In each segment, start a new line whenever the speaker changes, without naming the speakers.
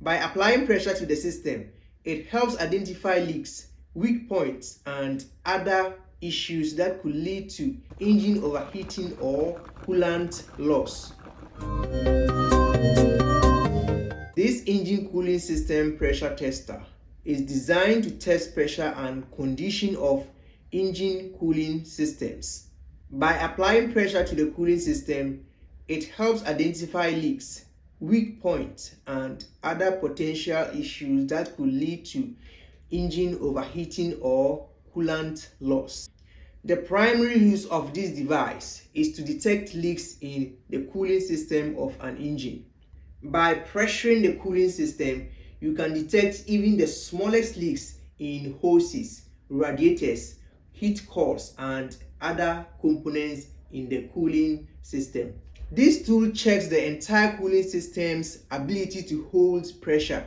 By applying pressure to the system, it helps identify leaks, weak points, and other issues that could lead to engine overheating or coolant loss. This engine cooling system pressure tester is designed to test pressure and condition of engine cooling systems. By applying pressure to the cooling system, it helps identify leaks, weak points, and other potential issues that could lead to engine overheating or coolant loss. The primary use of this device is to detect leaks in the cooling system of an engine. By pressuring the cooling system, you can detect even the smallest leaks in hoses, radiators, heat cores, and other components in the cooling system. This tool checks the entire cooling system's ability to hold pressure,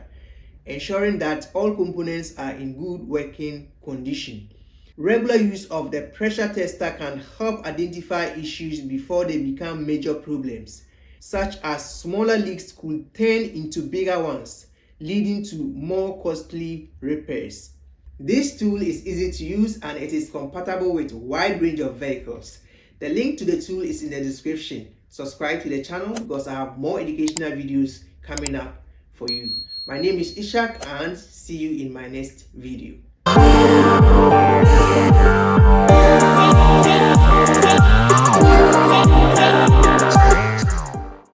ensuring that all components are in good working condition. Regular use of the pressure tester can help identify issues before they become major problems, such as smaller leaks could turn into bigger ones, leading to more costly repairs. This tool is easy to use and it is compatible with a wide range of vehicles. The link to the tool is in the description. Subscribe to the channel because I have more educational videos coming up for you. My name is Ishak and see you in my next video.